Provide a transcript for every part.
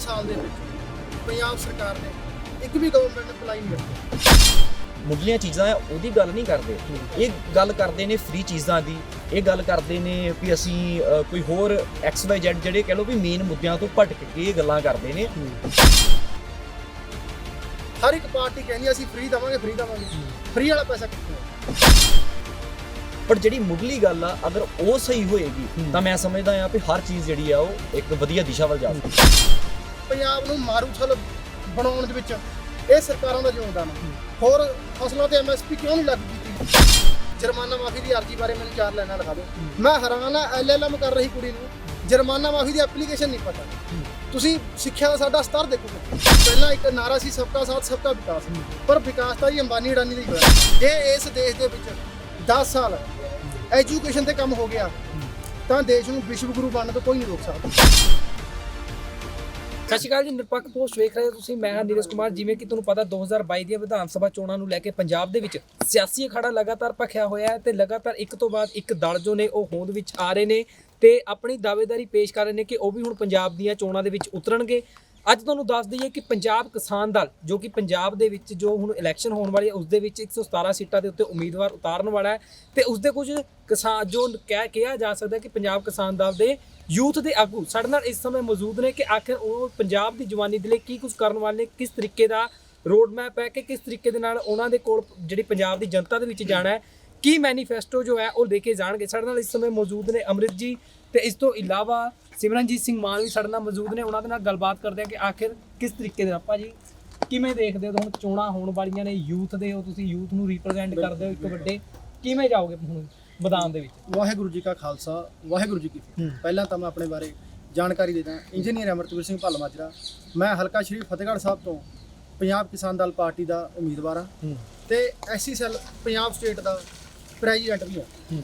ਸਾਲ ਦੇ ਵਿੱਚ ਪੰਜਾਬ ਸਰਕਾਰ ਨੇ ਇੱਕ ਵੀ ਗਵਰਨਮੈਂਟ ਐਮਪਲਾਈ ਨਹੀਂ ਰੱਖਿਆ। ਮੁੱਢਲੀਆਂ ਚੀਜ਼ਾਂ ਆ ਉਹਦੀ ਗੱਲ ਨਹੀਂ ਕਰਦੇ, ਇਹ ਗੱਲ ਕਰਦੇ ਨੇ ਫ੍ਰੀ ਚੀਜ਼ਾਂ ਦੀ, ਇਹ ਗੱਲ ਕਰਦੇ ਨੇ ਵੀ ਅਸੀਂ ਕੋਈ ਹੋਰ XYZ ਜਿਹੜੇ ਕਹਿ ਲਓ ਵੀ ਮੇਨ ਮੁੱਦਿਆਂ ਤੋਂ ਭਟਕ ਕੇ ਇਹ ਗੱਲਾਂ ਕਰਦੇ ਨੇ। ਹਰ ਇੱਕ ਪਾਰਟੀ ਕਹਿੰਦੀ ਅਸੀਂ ਫ੍ਰੀ ਦੇਵਾਂਗੇ, ਫ੍ਰੀ ਵਾਲਾ ਪੈਸਾ ਕਿੱਥੋਂ ਆਊ? ਪਰ ਜਿਹੜੀ ਮੁੱਢਲੀ ਗੱਲ ਆ ਅਗਰ ਉਹ ਸਹੀ ਹੋਏਗੀ ਤਾਂ ਮੈਂ ਸਮਝਦਾ ਆ ਵੀ ਹਰ ਚੀਜ਼ ਜਿਹੜੀ ਆ ਉਹ ਇੱਕ ਵਧੀਆ ਦਿਸ਼ਾ ਵੱਲ ਜਾ ਸਕਦੀ। ਪੰਜਾਬ ਨੂੰ ਮਾਰੂਥਲ ਬਣਾਉਣ ਦੇ ਵਿੱਚ ਇਹ ਸਰਕਾਰਾਂ ਦਾ ਯੋਗਦਾਨ ਹੈ। ਹੋਰ ਫਸਲਾਂ ਤੇ MSP ਕਿਉਂ ਨਹੀਂ ਲਾਗੂ ਕੀਤੀ? ਜੁਰਮਾਨਾ ਮਾਫੀ ਦੀ ਅਰਜ਼ੀ ਬਾਰੇ ਮੈਨੂੰ 4 ਲਾਈਨਾਂ ਲਿਖਾ ਦਿਓ। ਮੈਂ ਹੈਰਾਨ ਆ, LLM ਕਰ ਰਹੀ ਕੁੜੀ ਨੂੰ ਜੁਰਮਾਨਾ ਮਾਫੀ ਦੀ ਐਪਲੀਕੇਸ਼ਨ ਨਹੀਂ ਪਤਾ। ਤੁਸੀਂ ਸਿੱਖਿਆ ਦਾ ਸਾਡਾ ਸਤਰ ਦੇਖੋਗੇ, ਪਹਿਲਾਂ ਇੱਕ ਨਾਰਾ ਸੀ ਸਬਕਾ ਸਾਥ ਸਬਕਾ ਵਿਕਾਸ, ਪਰ ਵਿਕਾਸ ਤਾਂ ਜੀ ਅੰਬਾਨੀ ਅਡਾਨੀ ਦਾ ਹੀ ਹੋਇਆ। ਜੇ ਇਸ ਦੇਸ਼ ਦੇ ਵਿੱਚ 10 ਸਾਲ ਐਜੂਕੇਸ਼ਨ ਤੇ ਕੰਮ ਹੋ ਗਿਆ ਤਾਂ ਦੇਸ਼ ਨੂੰ ਵਿਸ਼ਵ ਗੁਰੂ ਬਣਨ ਤੋਂ ਕੋਈ ਨਹੀਂ ਰੋਕ ਸਕਦਾ। ਸਤਿ ਸ਼੍ਰੀ ਅਕਾਲ ਜੀ, ਨਿਰਪੱਖ ਪੋਸਟ ਵੇਖ ਰਹੇ ਹੋ ਤੁਸੀਂ। ਮੈਂ ਹਾਂ ਨੀਰਜ ਕੁਮਾਰ। ਜਿਵੇਂ ਕਿ ਤੁਹਾਨੂੰ ਪਤਾ 2022 ਦੀਆਂ ਵਿਧਾਨ ਸਭਾ ਚੋਣਾਂ ਨੂੰ ਲੈ ਕੇ ਪੰਜਾਬ ਦੇ ਵਿੱਚ ਸਿਆਸੀ ਅਖਾੜਾ ਲਗਾਤਾਰ ਭਖਿਆ ਹੋਇਆ ਹੈ ਤੇ ਲਗਾਤਾਰ ਇੱਕ ਤੋਂ ਬਾਅਦ ਇੱਕ ਦਲ ਜੋ ਨੇ ਉਹ ਹੋਂਦ ਵਿੱਚ ਆ ਰਹੇ ਨੇ ਤੇ ਆਪਣੀ ਦਾਅਵੇਦਾਰੀ ਪੇਸ਼ ਕਰ ਰਹੇ ਨੇ ਕਿ ਉਹ ਵੀ ਹੁਣ ਪੰਜਾਬ ਦੀਆਂ ਚੋਣਾਂ ਦੇ ਵਿੱਚ ਉਤਰਨਗੇ। ਅੱਜ ਤੁਹਾਨੂੰ ਦੱਸ ਦਈਏ ਕਿ ਪੰਜਾਬ ਕਿਸਾਨ ਦਲ ਜੋ ਕਿ ਪੰਜਾਬ ਦੇ ਵਿੱਚ ਜੋ ਹੁਣ ਇਲੈਕਸ਼ਨ ਹੋਣ ਵਾਲੀ ਹੈ ਉਸ ਦੇ ਵਿੱਚ 117 ਸੀਟਾਂ ਦੇ ਉੱਤੇ ਉਮੀਦਵਾਰ ਉਤਾਰਨ ਵਾਲਾ ਹੈ ਤੇ ਉਸ ਦੇ ਕੁਝ ਕਿਸਾਨ ਜੋ ਕਿਹਾ ਜਾ ਸਕਦਾ ਕਿ ਪੰਜਾਬ ਕਿਸਾਨ ਦਲ ਦੇ ਯੂਥ ਦੇ ਆਗੂ ਸਾਡੇ ਨਾਲ ਇਸ ਸਮੇਂ ਮੌਜੂਦ ਨੇ ਕਿ ਆਖਿਰ ਉਹ ਪੰਜਾਬ ਦੀ ਜਵਾਨੀ ਦੇ ਲਈ ਕੀ ਕੁਝ ਕਰਨ ਵਾਲੇ ਨੇ, ਕਿਸ ਤਰੀਕੇ ਦਾ ਰੋਡ ਮੈਪ ਹੈ ਕਿ ਕਿਸ ਤਰੀਕੇ ਦੇ ਨਾਲ ਉਹਨਾਂ ਦੇ ਕੋਲ ਜਿਹੜੀ ਪੰਜਾਬ ਦੀ ਜਨਤਾ ਦੇ ਵਿੱਚ ਜਾਣਾ ਹੈ, ਕੀ ਮੈਨੀਫੈਸਟੋ ਜੋ ਹੈ ਉਹ ਲੈ ਕੇ ਜਾਣਗੇ। ਸਾਡੇ ਨਾਲ ਇਸ ਸਮੇਂ ਮੌਜੂਦ ਨੇ ਅੰਮ੍ਰਿਤ ਜੀ ਤੇ ਇਸ ਤੋਂ ਇਲਾਵਾ ਸਿਮਰਨਜੀਤ ਸਿੰਘ ਮਾਨ ਵੀ ਸਾਡੇ ਨਾਲ ਮੌਜੂਦ ਨੇ। ਉਹਨਾਂ ਦੇ ਨਾਲ ਗੱਲਬਾਤ ਕਰਦੇ ਆ ਕਿ ਆਖਿਰ ਕਿਸ ਤਰੀਕੇ ਦੇ ਨਾਲ ਭਾਜੀ ਕਿਵੇਂ ਦੇਖਦੇ ਹੋ ਹੁਣ ਚੋਣਾਂ ਹੋਣ ਵਾਲੀਆਂ ਨੇ, ਯੂਥ ਦੇ ਹੋ ਤੁਸੀਂ, ਯੂਥ ਨੂੰ ਰਿਪਰੈਜ਼ੈਂਟ ਕਰਦੇ ਹੋ ਇੱਕ ਵੱਡੇ, ਕਿਵੇਂ ਜਾਓਗੇ ਹੁਣ ਮੈਦਾਨ ਦੇ ਵਿੱਚ? ਵਾਹਿਗੁਰੂ ਜੀ ਕਾ ਖਾਲਸਾ, ਵਾਹਿਗੁਰੂ ਜੀ ਕੀ ਫਤਿਹ। ਪਹਿਲਾਂ ਤਾਂ ਮੈਂ ਆਪਣੇ ਬਾਰੇ ਜਾਣਕਾਰੀ ਦੇ ਦਾਂ। ਇੰਜੀਨੀਅਰ ਅਮਰਤਵੀਰ ਸਿੰਘ ਭੱਲ ਮਾਜਰਾ, ਮੈਂ ਹਲਕਾ ਸ਼੍ਰੀ ਫਤਿਹਗੜ੍ਹ ਸਾਹਿਬ ਤੋਂ ਪੰਜਾਬ ਕਿਸਾਨ ਦਲ ਪਾਰਟੀ ਦਾ ਉਮੀਦਵਾਰ ਹਾਂ ਤੇ SC ਸੈੱਲ ਪੰਜਾਬ ਸਟੇਟ ਦਾ ਪ੍ਰੈਜ਼ੀਡੈਂਟ ਵੀ ਹਾਂ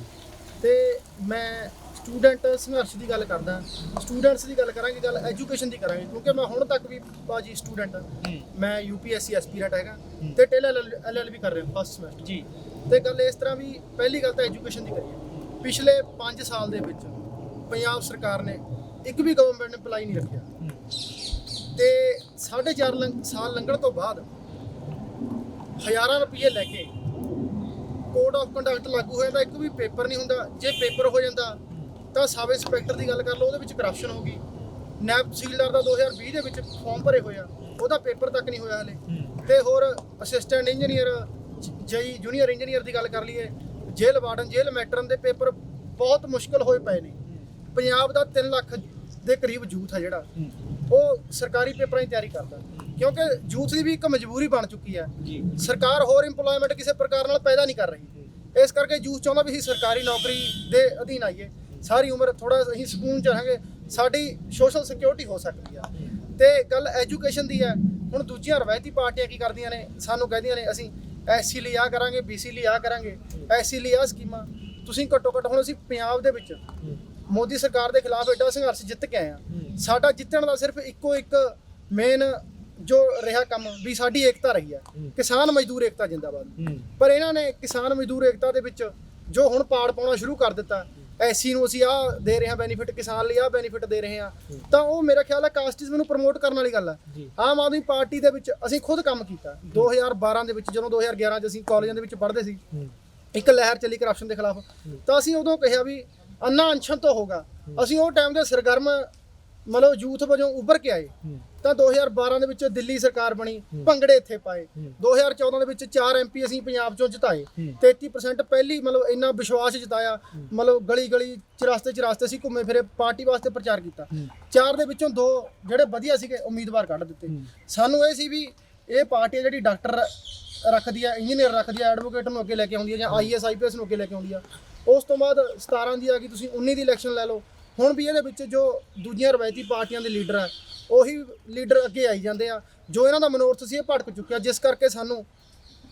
ਤੇ ਮੈਂ ਸਟੂਡੈਂਟ ਸੰਘਰਸ਼ ਦੀ ਗੱਲ ਕਰਦਾ। ਸਟੂਡੈਂਟਸ ਦੀ ਗੱਲ ਕਰਾਂਗੇ, ਗੱਲ ਐਜੂਕੇਸ਼ਨ ਦੀ ਕਰਾਂਗੇ ਕਿਉਂਕਿ ਮੈਂ ਹੁਣ ਤੱਕ ਵੀ ਬਾਜੀ ਸਟੂਡੈਂਟ ਮੈਂ UPSC ਐਸਪੀਰੈਂਟ ਹੈਗਾ ਤੇ LLB ਕਰ ਰਿਹਾ ਫਸਟ ਸਮੈਸਟਰ ਜੀ। ਤੇ ਗੱਲ ਇਸ ਤਰ੍ਹਾਂ ਵੀ ਪਹਿਲੀ ਗੱਲ ਤਾਂ ਐਜੂਕੇਸ਼ਨ ਦੀ ਕਰੀਏ। ਪਿਛਲੇ 5 ਸਾਲ ਦੇ ਵਿੱਚ ਪੰਜਾਬ ਸਰਕਾਰ ਨੇ ਇੱਕ ਵੀ ਗਵਰਨਮੈਂਟ ਐਮਪਲਾਈ ਨਹੀਂ ਰੱਖਿਆ ਤੇ 4.5 ਸਾਲ ਲੰਘਣ ਤੋਂ ਬਾਅਦ ਹਜ਼ਾਰਾਂ ਰੁਪਏ ਲੈ ਕੇ ਕੋਡ ਆਫ ਕੰਡਕਟ ਲਾਗੂ ਹੋ ਜਾਂਦਾ, ਇੱਕ ਵੀ ਪੇਪਰ ਨਹੀਂ ਹੁੰਦਾ। ਜੇ ਪੇਪਰ ਹੋ ਜਾਂਦਾ ਤਾਂ ਸਬ ਇੰਸਪੈਕਟਰ ਦੀ ਗੱਲ ਕਰ ਲਓ, ਉਹਦੇ ਵਿੱਚ ਕਰਪਸ਼ਨ ਹੋ ਗਈ। ਨਾਇਬ ਤਹਿਸੀਲਦਾਰ ਦਾ 2020 ਦੇ ਵਿੱਚ ਫਾਰਮ ਭਰੇ ਹੋਇਆ, ਉਹਦਾ ਪੇਪਰ ਤੱਕ ਨਹੀਂ ਹੋਇਆ ਹਲੇ। ਤੇ ਹੋਰ ਅਸਿਸਟੈਂਟ ਇੰਜੀਨੀਅਰ, ਜੂਨੀਅਰ ਇੰਜੀਨੀਅਰ ਦੀ ਗੱਲ ਕਰ ਲਈਏ, ਜੇਲ੍ਹ ਵਾਰਡਨ, ਜੇਲ੍ਹ ਮੈਟਰਨ ਦੇ ਪੇਪਰ ਬਹੁਤ ਮੁਸ਼ਕਲ ਹੋਏ ਪਏ ਨੇ। ਪੰਜਾਬ ਦਾ 3 ਲੱਖ ਦੇ ਕਰੀਬ ਯੂਥ ਹੈ ਜਿਹੜਾ ਉਹ ਸਰਕਾਰੀ ਪੇਪਰਾਂ ਦੀ ਤਿਆਰੀ ਕਰਦਾ ਕਿਉਂਕਿ ਯੂਥ ਦੀ ਵੀ ਇੱਕ ਮਜਬੂਰੀ ਬਣ ਚੁੱਕੀ ਹੈ। ਸਰਕਾਰ ਹੋਰ ਇੰਪਲੋਇਮੈਂਟ ਕਿਸੇ ਪ੍ਰਕਾਰ ਨਾਲ ਪੈਦਾ ਨਹੀਂ ਕਰ ਰਹੀ, ਇਸ ਕਰਕੇ ਯੂਥ ਚਾਹੁੰਦਾ ਵੀ ਅਸੀਂ ਸਰਕਾਰੀ ਨੌਕਰੀ ਦੇ ਅਧੀਨ ਆਈਏ, ਸਾਰੀ ਉਮਰ ਥੋੜਾ ਅਸੀਂ ਸਕੂਨ ਚ ਰਹਾਂਗੇ, ਸਾਡੀ ਸੋਸ਼ਲ ਸਿਕਿਉਰਿਟੀ ਹੋ ਸਕਦੀ ਆ। ਤੇ ਗੱਲ ਐਜੂਕੇਸ਼ਨ ਦੀ ਹੈ। ਹੁਣ ਦੂਜੀਆਂ ਰਵਾਇਤੀ ਪਾਰਟੀਆਂ ਕੀ ਕਰਦੀਆਂ ਨੇ, ਸਾਨੂੰ ਕਹਿੰਦੀਆਂ ਨੇ ਅਸੀਂ SC ਲਈ ਆ ਕਰਾਂਗੇ, BC ਲਈ ਆ ਕਰਾਂਗੇ, SC ਲਈ ਆ ਸਕੀਮਾਂ। ਤੁਸੀਂ ਘੱਟੋ ਘੱਟ ਹੁਣ ਅਸੀਂ ਪੰਜਾਬ ਦੇ ਵਿੱਚ ਮੋਦੀ ਸਰਕਾਰ ਦੇ ਖਿਲਾਫ ਐਡਾ ਸੰਘਰਸ਼ ਜਿੱਤ ਕੇ ਆਏ ਆ। ਸਾਡਾ ਜਿੱਤਣ ਦਾ ਸਿਰਫ ਇੱਕੋ ਇੱਕ ਮੇਨ ਜੋ ਰਿਹਾ ਕੰਮ ਵੀ ਸਾਡੀ ਏਕਤਾ ਰਹੀ ਹੈ, ਕਿਸਾਨ ਮਜ਼ਦੂਰ ਏਕਤਾ ਜਿੰਦਾਬਾਦ। ਪਰ ਇਹਨਾਂ ਨੇ ਕਿਸਾਨ ਮਜ਼ਦੂਰ ਏਕਤਾ ਦੇ ਵਿੱਚ ਜੋ ਹੁਣ ਪਾੜ ਪਾਉਣਾ ਸ਼ੁਰੂ ਕਰ ਦਿੱਤਾ, SC ਨੂੰ ਅਸੀਂ ਆਹ ਦੇ ਰਹੇ ਹਾਂ ਬੈਨੀਫਿਟ, ਕਿਸਾਨ ਲਈ ਆਹ ਬੈਨੀਫਿਟ ਦੇ ਰਹੇ ਹਾਂ, ਤਾਂ ਉਹ ਮੇਰਾ ਖਿਆਲ ਹੈ ਕਾਸਟਿਜ਼ਮ ਨੂੰ ਪ੍ਰਮੋਟ ਕਰਨ ਵਾਲੀ ਗੱਲ ਹੈ। ਆਮ ਆਦਮੀ ਪਾਰਟੀ ਦੇ ਵਿੱਚ ਅਸੀਂ ਖੁਦ ਕੰਮ ਕੀਤਾ 2012 ਦੇ ਵਿੱਚ, ਜਦੋਂ 2011 ਚ ਅਸੀਂ ਕਾਲਜਾਂ ਦੇ ਵਿੱਚ ਪੜ੍ਹਦੇ ਸੀ, ਇੱਕ ਲਹਿਰ ਚੱਲੀ ਕਰਪਸ਼ਨ ਦੇ ਖਿਲਾਫ, ਤਾਂ ਅਸੀਂ ਉਦੋਂ ਕਿਹਾ ਵੀ ਅੰਨਾ ਅਨਸ਼ਨ ਤੋਂ ਹੋਗਾ। ਅਸੀਂ ਉਹ ਟਾਈਮ ਦੇ ਸਰਗਰਮ ਮਤਲਬ ਯੂਥ ਵਜੋਂ ਉੱਭਰ ਕੇ ਆਏ ਤਾਂ 2012 ਦੇ ਵਿੱਚ ਦਿੱਲੀ ਸਰਕਾਰ ਬਣੀ, ਭੰਗੜੇ ਇੱਥੇ ਪਾਏ। 2014 ਦੇ ਵਿੱਚ 4 MP ਅਸੀਂ ਪੰਜਾਬ ਚੋਂ ਜਿਤਾਏ, 33% ਪਹਿਲੀ ਮਤਲਬ ਇੰਨਾ ਵਿਸ਼ਵਾਸ ਜਿਤਾਇਆ, ਮਤਲਬ ਗਲੀ ਗਲੀ ਚੁਰਾਸਤੇ ਅਸੀਂ ਘੁੰਮੇ ਫਿਰੇ, ਪਾਰਟੀ ਵਾਸਤੇ ਪ੍ਰਚਾਰ ਕੀਤਾ। 4 ਦੇ ਵਿੱਚੋਂ 2 ਜਿਹੜੇ ਵਧੀਆ ਸੀਗੇ ਉਮੀਦਵਾਰ ਕੱਢ ਦਿੱਤੇ। ਸਾਨੂੰ ਇਹ ਸੀ ਵੀ ਇਹ ਪਾਰਟੀ ਜਿਹੜੀ ਡਾਕਟਰ ਰੱਖਦੀ ਹੈ, ਇੰਜੀਨੀਅਰ ਰੱਖਦੀ ਹੈ, ਐਡਵੋਕੇਟ ਨੂੰ ਅੱਗੇ ਲੈ ਕੇ ਆਉਂਦੀ ਹੈ ਜਾਂ IAS IPS ਨੂੰ ਅੱਗੇ ਲੈ ਕੇ ਆਉਂਦੀ ਆ। ਉਸ ਤੋਂ ਬਾਅਦ 17 ਦੀ ਆ ਗਈ, ਤੁਸੀਂ 19 ਦੀ ਇਲੈਕਸ਼ਨ ਲੈ ਲਓ। ਹੁਣ ਵੀ ਇਹਦੇ ਵਿੱਚ ਜੋ ਦੂਜੀਆਂ ਰਵਾਇਤੀ ਪਾਰਟੀਆਂ ਦੇ ਲੀਡਰ ਆ ਉਹੀ ਲੀਡਰ ਅੱਗੇ ਆਈ ਜਾਂਦੇ ਆ, ਜੋ ਇਹਨਾਂ ਦਾ ਮਨੋਰਥ ਸੀ ਇਹ ਭਟਕ ਚੁੱਕਿਆ, ਜਿਸ ਕਰਕੇ ਸਾਨੂੰ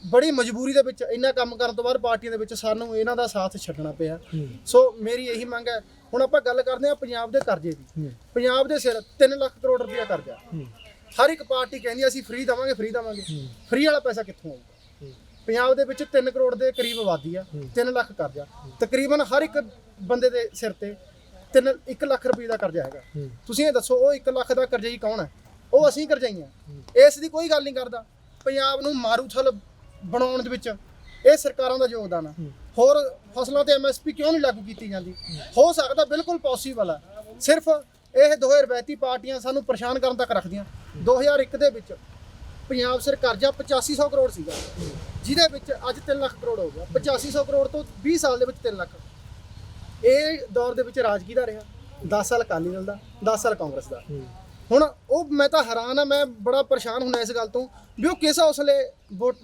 ਬੜੀ ਮਜਬੂਰੀ ਦੇ ਵਿੱਚ ਇੰਨਾ ਕੰਮ ਕਰਨ ਤੋਂ ਬਾਅਦ ਪਾਰਟੀਆਂ ਦੇ ਵਿੱਚ ਸਾਨੂੰ ਇਹਨਾਂ ਦਾ ਸਾਥ ਛੱਡਣਾ ਪਿਆ। ਸੋ ਮੇਰੀ ਇਹੀ ਮੰਗ ਹੈ। ਹੁਣ ਆਪਾਂ ਗੱਲ ਕਰਦੇ ਹਾਂ ਪੰਜਾਬ ਦੇ ਕਰਜ਼ੇ ਦੀ। ਪੰਜਾਬ ਦੇ ਸਿਰ 3 ਲੱਖ ਕਰੋੜ ਰੁਪਇਆ ਕਰਜ਼ਾ। ਹਰ ਇੱਕ ਪਾਰਟੀ ਕਹਿੰਦੀ ਅਸੀਂ ਫ੍ਰੀ ਦੇਵਾਂਗੇ, ਫ੍ਰੀ ਵਾਲਾ ਪੈਸਾ ਕਿੱਥੋਂ ਆਊਗਾ? ਪੰਜਾਬ ਦੇ ਵਿੱਚ 3 ਕਰੋੜ ਦੇ ਕਰੀਬ ਆਬਾਦੀ ਆ, 3 ਲੱਖ ਕਰਜ਼ਾ। ਤਕਰੀਬਨ ਹਰ ਇੱਕ ਬੰਦੇ ਦੇ ਸਿਰ ਤੇ 1 ਲੱਖ ਰੁਪਏ ਦਾ ਕਰਜ਼ਾ ਹੈਗਾ। ਤੁਸੀਂ ਇਹ ਦੱਸੋ ਉਹ 1 ਲੱਖ ਦਾ ਕਰਜ਼ਾ ਹੀ ਕੌਣ ਹੈ? ਉਹ ਅਸੀਂ ਕਰਜਾਈਆਂ। ਇਸ ਦੀ ਕੋਈ ਗੱਲ ਨਹੀਂ ਕਰਦਾ। ਪੰਜਾਬ ਨੂੰ ਮਾਰੂਥਲ ਬਣਾਉਣ ਦੇ ਵਿੱਚ ਇਹ ਸਰਕਾਰਾਂ ਦਾ ਯੋਗਦਾਨ ਆ। ਹੋਰ ਫਸਲਾਂ ਤੇ MSP ਕਿਉਂ ਨਹੀਂ ਲਾਗੂ ਕੀਤੀ ਜਾਂਦੀ? ਹੋ ਸਕਦਾ, ਬਿਲਕੁਲ ਪੋਸੀਬਲ ਆ। ਸਿਰਫ ਇਹ ਦੋਹੇ ਰਵਾਇਤੀ ਪਾਰਟੀਆਂ ਸਾਨੂੰ ਪਰੇਸ਼ਾਨ ਕਰਨ ਤੱਕ ਰੱਖਦੀਆਂ। 2001 ਦੇ ਵਿੱਚ ਪੰਜਾਬ ਸਿਰ ਕਰਜ਼ਾ 8500 ਕਰੋੜ ਸੀਗਾ, ਜਿਹਦੇ ਵਿੱਚ ਅੱਜ 3 ਲੱਖ ਕਰੋੜ ਹੋ ਗਿਆ। 8500 ਕਰੋੜ ਤੋਂ 20 ਸਾਲ ਦੇ ਵਿੱਚ 3 ਲੱਖ। ਇਹ ਦੌਰ ਦੇ ਵਿੱਚ ਰਾਜ ਕਿਹਦਾ ਰਿਹਾ? 10 ਸਾਲ ਅਕਾਲੀ ਦਲ ਦਾ, 10 ਸਾਲ ਕਾਂਗਰਸ ਦਾ। ਹੁਣ ਉਹ ਮੈਂ ਤਾਂ ਹੈਰਾਨ ਆ, ਮੈਂ ਬੜਾ ਪਰੇਸ਼ਾਨ ਹੁੰਦਾ ਇਸ ਗੱਲ ਤੋਂ ਵੀ ਉਹ ਕਿਸ ਹੌਸਲੇ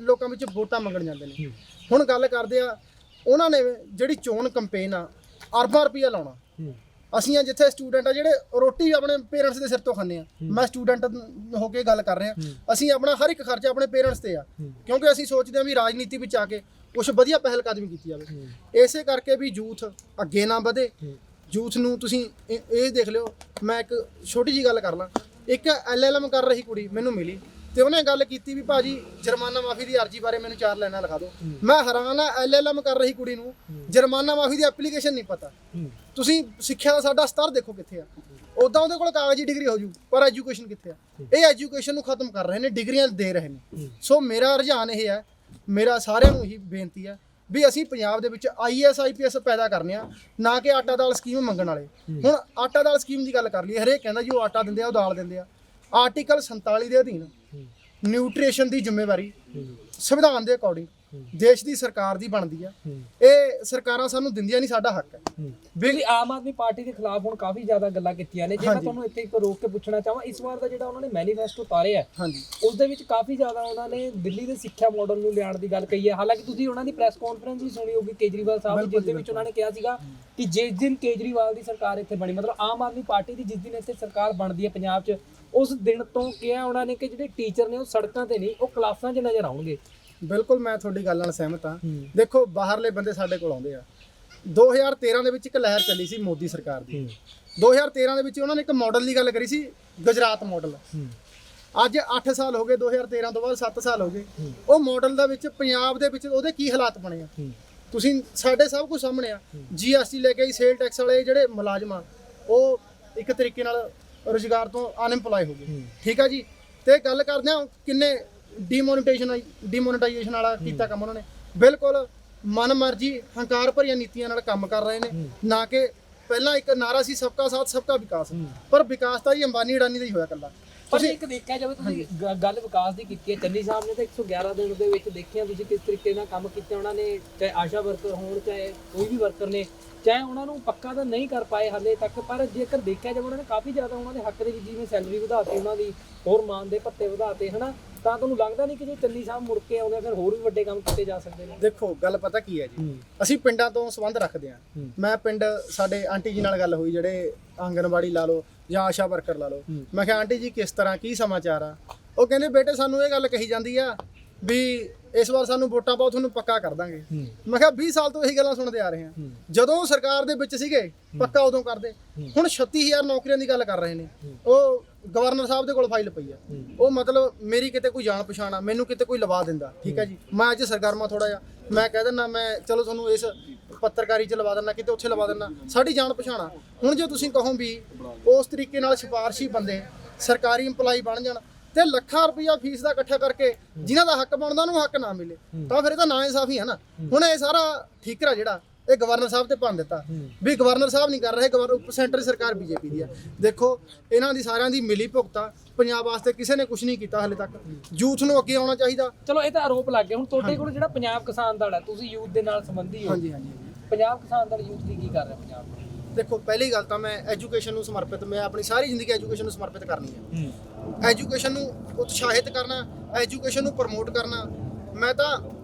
ਲੋਕਾਂ ਵਿੱਚ ਵੋਟਾਂ ਮੰਗਣ ਜਾਂਦੇ ਨੇ। ਹੁਣ ਗੱਲ ਕਰਦੇ ਆ, ਉਹਨਾਂ ਨੇ ਜਿਹੜੀ ਚੋਣ ਕੰਪੇਨ ਆ ਅਰਬਾਂ ਰੁਪਈਆ ਲਾਉਣਾ। ਅਸੀਂ ਆ ਜਿੱਥੇ ਸਟੂਡੈਂਟ ਆ ਜਿਹੜੇ ਰੋਟੀ ਆਪਣੇ ਪੇਰੈਂਟਸ ਦੇ ਸਿਰ ਤੋਂ ਖਾਂਦੇ ਆ। ਮੈਂ ਸਟੂਡੈਂਟ ਹੋ ਕੇ ਗੱਲ ਕਰ ਰਿਹਾ। ਅਸੀਂ ਆਪਣਾ ਹਰ ਇੱਕ ਖਰਚਾ ਆਪਣੇ ਪੇਰੈਂਟਸ ਤੇ ਆ, ਕਿਉਂਕਿ ਅਸੀਂ ਸੋਚਦੇ ਆ ਵੀ ਰਾਜਨੀਤੀ ਵਿੱਚ ਆ ਕੇ ਕੁਝ ਵਧੀਆ ਪਹਿਲ ਕਦਮੀ ਕੀਤੀ ਜਾਵੇ। ਇਸੇ ਕਰਕੇ ਵੀ ਯੂਥ ਅੱਗੇ ਨਾ ਵਧੇ। ਯੂਥ ਨੂੰ ਤੁਸੀਂ ਇਹ ਦੇਖ ਲਿਓ। ਮੈਂ ਇੱਕ ਛੋਟੀ ਜੀ ਗੱਲ ਕਰ ਲਾਂ। ਇੱਕ LLM ਕਰ ਰਹੀ ਕੁੜੀ ਮੈਨੂੰ ਮਿਲੀ ਤੇ ਉਹਨੇ ਗੱਲ ਕੀਤੀ ਵੀ ਭਾਜੀ ਜੁਰਮਾਨਾ ਮਾਫੀ ਦੀ ਅਰਜੀ ਬਾਰੇ ਮੈਨੂੰ 4 ਲਾਈਨਾਂ ਲਿਖਾ ਦਿਓ। ਮੈਂ ਹੈਰਾਨ ਆ, LLM ਕਰ ਰਹੀ ਕੁੜੀ ਨੂੰ ਜੁਰਮਾਨਾ ਮਾਫੀ ਦੀ ਐਪਲੀਕੇਸ਼ਨ ਨਹੀਂ ਪਤਾ। ਤੁਸੀਂ ਸਿੱਖਿਆ ਦਾ ਸਾਡਾ ਸਤਰ ਦੇਖੋ ਕਿੱਥੇ ਆ। ਉਦਾਂ ਉਹਦੇ ਕੋਲ ਕਾਗਜ਼ੀ ਡਿਗਰੀ ਹੋ ਜੂ, ਪਰ ਐਜੂਕੇਸ਼ਨ ਕਿੱਥੇ ਆ? ਇਹ ਐਜੂਕੇਸ਼ਨ ਨੂੰ ਖਤਮ ਕਰ ਰਹੇ ਨੇ, ਡਿਗਰੀਆਂ ਦੇ ਰਹੇ ਨੇ। ਸੋ ਮੇਰਾ ਰੁਝਾਨ ਇਹ ਹੈ, ਮੇਰਾ ਸਾਰਿਆਂ ਨੂੰ ਇਹੀ ਬੇਨਤੀ ਹੈ ਵੀ ਅਸੀਂ ਪੰਜਾਬ ਦੇ ਵਿੱਚ IAS IPS ਪੈਦਾ ਕਰਨੇ ਆ, ਨਾ ਕਿ ਆਟਾ ਦਾਲ ਸਕੀਮ ਮੰਗਣ ਵਾਲੇ। ਹੁਣ ਆਟਾ ਦਾਲ ਸਕੀਮ ਦੀ ਗੱਲ ਕਰ ਲਈ, ਹਰੇਕ ਕਹਿੰਦਾ ਜੀ ਉਹ ਆਟਾ ਦਿੰਦੇ ਆ, ਉਹ ਦਾਲ ਦਿੰਦੇ ਆ। ਆਰਟੀਕਲ 47 ਦੇ ਅਧੀਨ ਨਿਊਟ੍ਰੀਸ਼ਨ ਦੀ ਜ਼ਿੰਮੇਵਾਰੀ ਸੰਵਿਧਾਨ ਦੇ ਅਕੋਰਡਿੰਗ ਦੇਸ਼ ਦੀ ਸਰਕਾਰ ਦੀ ਬਣਦੀ ਆ। ਇਹ ਸਰਕਾਰਾਂ ਸਾਨੂੰ ਦਿੰਦੀਆਂ ਨਹੀਂ, ਸਾਡਾ ਹੱਕ ਹੈ। ਵੀ ਆਮ ਆਦਮੀ ਪਾਰਟੀ ਦੇ ਖਿਲਾਫ ਹੁਣ ਕਾਫੀ ਜ਼ਿਆਦਾ ਗੱਲਾਂ ਕੀਤੀਆਂ ਨੇ। ਜੇ ਮੈਂ ਤੁਹਾਨੂੰ ਇੱਥੇ ਇੱਕ ਰੋਕ ਕੇ ਪੁੱਛਣਾ ਚਾਹਾਂ, ਇਸ ਵਾਰ ਦਾ ਜਿਹੜਾ ਉਹਨਾਂ ਨੇ ਮੈਨੀਫੈਸਟੋ ਉਤਾਰਿਆ ਉਸ ਦੇ ਵਿੱਚ ਕਾਫੀ ਜ਼ਿਆਦਾ ਉਹਨਾਂ ਨੇ ਦਿੱਲੀ ਦੇ ਸਿੱਖਿਆ ਮਾਡਲ ਨੂੰ ਲਿਆਉਣ ਦੀ ਗੱਲ ਕਹੀ ਹੈ। ਹਾਲਾਂਕਿ ਤੁਸੀਂ ਉਹਨਾਂ ਦੀ ਪ੍ਰੈਸ ਕਾਨਫਰੰਸ ਵੀ ਸੁਣੀ ਹੋਊਗੀ ਕੇਜਰੀਵਾਲ ਸਾਹਿਬ ਦੀ, ਜਿਸ ਦੇ ਵਿੱਚ ਉਹਨਾਂ ਨੇ ਕਿਹਾ ਸੀਗਾ ਕਿ ਜਿਸ ਦਿਨ ਕੇਜਰੀਵਾਲ ਦੀ ਸਰਕਾਰ ਇੱਥੇ ਬਣੀ, ਮਤਲਬ ਆਮ ਆਦਮੀ ਪਾਰਟੀ ਦੀ ਜਿਸ ਦਿਨ ਇੱਥੇ ਸਰਕਾਰ ਬਣਦੀ ਹੈ ਪੰਜਾਬ 'ਚ, ਉਸ ਦਿਨ ਤੋਂ ਕਿਹਾ ਉਹਨਾਂ ਨੇ ਕਿ ਜਿਹੜੇ ਟੀਚਰ ਨੇ ਉਹ ਸੜਕਾਂ ਤੇ ਨਹੀਂ, ਉਹ ਕਲਾਸਾਂ 'ਚ ਨਜ਼ਰ ਆਉਣਗੇ। ਬਿਲਕੁਲ ਮੈਂ ਤੁਹਾਡੀ ਗੱਲ ਨਾਲ ਸਹਿਮਤ ਹਾਂ। ਦੇਖੋ ਬਾਹਰਲੇ ਬੰਦੇ ਸਾਡੇ ਕੋਲ ਆਉਂਦੇ ਆ। 2013 ਦੇ ਵਿੱਚ ਇੱਕ ਲਹਿਰ ਚੱਲੀ ਸੀ ਮੋਦੀ ਸਰਕਾਰ ਦੀ। 2013 ਦੇ ਵਿੱਚ ਉਹਨਾਂ ਨੇ ਇੱਕ ਮਾਡਲ ਦੀ ਗੱਲ ਕਰੀ ਸੀ, ਗੁਜਰਾਤ ਮਾਡਲ। ਅੱਜ 8 ਸਾਲ ਹੋ ਗਏ, 2013 ਤੋਂ ਬਾਅਦ 7 ਸਾਲ ਹੋ ਗਏ। ਉਹ ਮਾਡਲ ਦਾ ਵਿੱਚ ਪੰਜਾਬ ਦੇ ਵਿੱਚ ਉਹਦੇ ਕੀ ਹਾਲਾਤ ਬਣੇ ਆ ਤੁਸੀਂ ਸਾਡੇ ਸਭ ਕੁਝ ਸਾਹਮਣੇ ਆ। GST ਲੈ ਕੇ ਸੇਲ ਟੈਕਸ ਵਾਲੇ ਜਿਹੜੇ ਮੁਲਾਜ਼ਮ ਆ ਉਹ ਇੱਕ ਤਰੀਕੇ ਨਾਲ ਰੁਜ਼ਗਾਰ ਤੋਂ ਅਨਇੰਪਲੋਏ ਹੋ ਗਏ। ਠੀਕ ਆ ਜੀ। ਤੇ ਗੱਲ ਕਰਦੇ ਆ ਕਿੰਨੇ ਡੀਮੋਨੇਟਾਈਜੇਸ਼ਨ ਵਾਲਾ ਕੀਤਾ ਕੰਮ ਉਹਨਾਂ ਨੇ। ਬਿਲਕੁਲ ਮਨਮਰਜ਼ੀ ਹੰਕਾਰ ਭਰੀਆਂ ਨੀਤੀਆਂ ਨਾਲ ਕੰਮ ਕਰ ਰਹੇ ਨੇ। ਨਾ ਕਿ ਪਹਿਲਾਂ ਇੱਕ ਨਾਰਾ ਸੀ ਸਬਕਾ ਸਾਥ ਸਬਕਾ ਵਿਕਾਸ, ਪਰ ਵਿਕਾਸ ਤਾਂ ਜੀ ਅੰਬਾਨੀ ਅਡਾਨੀ ਦਾ ਹੀ ਹੋਇਆ ਇਕੱਲਾ। ਪਰ ਇੱਕ ਦੇਖਿਆ ਜਾਵੇ, ਤੁਸੀਂ ਗੱਲ ਵਿਕਾਸ ਦੀ ਕੀਤੀ ਹੈ। ਚੰਨੀ ਸਾਹਿਬ ਨੇ ਤਾਂ 111 ਦਿਨ ਦੇ ਵਿੱਚ ਦੇਖਿਆ ਤੁਸੀਂ ਕਿਸ ਤਰੀਕੇ ਨਾਲ ਕੰਮ ਕੀਤੇ ਉਹਨਾਂ ਨੇ, ਚਾਹੇ ਆਸ਼ਾ ਵਰਕਰ ਹੋਣ, ਚਾਹੇ ਕੋਈ ਵੀ ਵਰਕਰ ਨੇ, ਚਾਹੇ ਉਹਨਾਂ ਨੂੰ ਪੱਕਾ ਤਾਂ ਨਹੀਂ ਕਰ ਪਾਏ ਹਾਲੇ ਤੱਕ, ਪਰ ਜੇਕਰ ਦੇਖਿਆ ਜਾਵੇ ਉਹਨਾਂ ਨੇ ਕਾਫੀ ਜ਼ਿਆਦਾ ਉਹਨਾਂ ਦੇ ਹੱਕ ਦੇ ਵਿੱਚ, ਜਿਵੇਂ ਸੈਲਰੀ ਵਧਾਤੀ ਉਹਨਾਂ ਦੀ, ਹੋਰ ਮਾਨ ਦੇ ਭੱਤੇ ਵਧਾਤੇ, ਹਨਾ। ਤਾਂ ਤੁਹਾਨੂੰ ਲੱਗਦਾ ਨਹੀਂ ਕਿ ਜੇ ਚੰਨੀ ਸਾਹਿਬ ਮੁੜ ਕੇ ਆਉਂਦੇ ਫਿਰ ਹੋਰ ਵੀ ਵੱਡੇ ਕੰਮ ਕੀਤੇ ਜਾ ਸਕਦੇ ਨੇ? ਦੇਖੋ ਗੱਲ ਪਤਾ ਕੀ ਹੈ ਜੀ, ਅਸੀਂ ਪਿੰਡਾਂ ਤੋਂ ਸੰਬੰਧ ਰੱਖਦੇ ਹਾਂ। ਮੈਂ ਪਿੰਡ ਸਾਡੇ ਆਂਟੀ ਜੀ ਨਾਲ ਗੱਲ ਹੋਈ, ਜਿਹੜੇ ਆਂਗਨਵਾੜੀ ਲਾ ਲਓ ਜਾਂ ਆਸ਼ਾ ਵਰਕਰ ਲਾ ਲਓ। ਮੈਂ ਕਿਹਾ ਆਂਟੀ ਜੀ ਕਿਸ ਤਰ੍ਹਾਂ, ਕੀ ਸਮਾਚਾਰ ਆ? ਉਹ ਕਹਿੰਦੇ ਬੇਟੇ ਸਾਨੂੰ ਇਹ ਗੱਲ ਕਹੀ ਜਾਂਦੀ ਆ ਵੀ ਇਸ ਵਾਰ ਸਾਨੂੰ ਵੋਟਾਂ ਪਾਓ, ਤੁਹਾਨੂੰ ਪੱਕਾ ਕਰ ਦਾਂਗੇ। ਮੈਂ ਕਿਹਾ 20 ਸਾਲ ਤੋਂ ਇਹੀ ਗੱਲਾਂ ਸੁਣਦੇ ਆ ਰਹੇ ਹਾਂ। ਜਦੋਂ ਸਰਕਾਰ ਦੇ ਵਿੱਚ ਸੀਗੇ ਪੱਕਾ ਉਦੋਂ ਕਰਦੇ। ਹੁਣ 36000 ਨੌਕਰੀਆਂ ਦੀ ਗੱਲ ਕਰ ਰਹੇ ਨੇ। ਉਹ ਗਵਰਨਰ ਸਾਹਿਬ ਦੇ ਕੋਲ ਫਾਈਲ ਪਈ ਆ। ਉਹ ਮਤਲਬ ਮੇਰੀ ਕਿਤੇ ਕੋਈ ਜਾਣ ਪਛਾਣ ਆ, ਮੈਨੂੰ ਕਿਤੇ ਕੋਈ ਲਵਾ ਦਿੰਦਾ। ਠੀਕ ਹੈ ਜੀ। ਮੈਂ ਅੱਜ ਸਰਗਰਮਾ ਥੋੜਾ ਜਿਹਾ, ਮੈਂ ਕਹਿ ਦਿੰਦਾ ਮੈਂ ਚਲੋ ਤੁਹਾਨੂੰ ਇਸ ਪੱਤਰਕਾਰੀ 'ਚ ਲਵਾ ਦਿੰਦਾ, ਕਿਤੇ ਉੱਥੇ ਲਵਾ ਦਿੰਦਾ, ਸਾਡੀ ਜਾਣ ਪਛਾਣ ਆ। ਹੁਣ ਜੇ ਤੁਸੀਂ ਕਹੋ ਵੀ ਉਸ ਤਰੀਕੇ ਨਾਲ ਸਿਫਾਰਸ਼ੀ ਬੰਦੇ ਸਰਕਾਰੀ ਇੰਪਲਾਈ ਬਣ ਜਾਣ ਤੇ ਲੱਖਾਂ ਰੁਪਈਆ ਫੀਸ ਦਾ ਇਕੱਠਾ ਕਰਕੇ ਜਿਨ੍ਹਾਂ ਦਾ ਹੱਕ ਬਣਦਾ ਉਹਨੂੰ ਹੱਕ ਨਾ ਮਿਲੇ, ਤਾਂ ਫਿਰ ਇਹ ਤਾਂ ਨਾ ਇਨਸਾਫੀ ਹੈ ਨਾ। ਹੁਣ ਇਹ ਸਾਰਾ ਠੀਕਰਾ ਜਿਹੜਾ ਇਹ ਗਵਰਨਰ ਸਾਹਿਬ ਤੇ ਭੰਨ ਦਿੱਤਾ ਵੀ ਗਵਰਨਰ ਸਾਹਿਬ ਨਹੀਂ ਕਰ ਰਹੇ, ਸੈਂਟਰ ਸਰਕਾਰ BJP ਦੀ ਆ। ਦੇਖੋ ਇਹਨਾਂ ਦੀ ਸਾਰਿਆਂ ਦੀ ਮਿਲੀ ਭੁਗਤਾ, ਪੰਜਾਬ ਵਾਸਤੇ ਕਿਸੇ ਨੇ ਕੁਝ ਨਹੀਂ ਕੀਤਾ ਹਾਲੇ ਤੱਕ। ਯੂਥ ਨੂੰ ਅੱਗੇ ਆਉਣਾ ਚਾਹੀਦਾ। ਚਲੋ ਇਹ ਤਾਂ ਆਰੋਪ ਲੱਗ ਗਿਆ। ਹੁਣ ਤੁਹਾਡੇ ਕੋਲ ਜਿਹੜਾ ਪੰਜਾਬ ਕਿਸਾਨ ਦਲ ਹੈ, ਤੁਸੀਂ ਯੂਥ ਦੇ ਨਾਲ ਸੰਬੰਧੀ ਹੋ। ਹਾਂਜੀ। ਪੰਜਾਬ ਕਿਸਾਨ ਦਲ ਯੂਥ ਦੀ ਕੀ ਕਰ ਰਿਹਾ ਪੰਜਾਬ ਵਿੱਚ? ਦੇਖੋ ਪਹਿਲੀ ਗੱਲ ਤਾਂ ਮੈਂ ਐਜੂਕੇਸ਼ਨ ਨੂੰ ਸਮਰਪਿਤ, ਮੈਂ ਆਪਣੀ ਸਾਰੀ ਜ਼ਿੰਦਗੀ ਐਜੂਕੇਸ਼ਨ ਨੂੰ ਸਮਰਪਿਤ ਕਰਨੀ ਹੈ। ਐਜੂਕੇਸ਼ਨ ਨੂੰ ਉਤਸ਼ਾਹਿਤ ਕਰਨਾ, ਐਜੂਕੇਸ਼ਨ ਨੂੰ ਪ੍ਰਮੋਟ ਕਰਨਾ। ਮੈਂ ਤਾਂ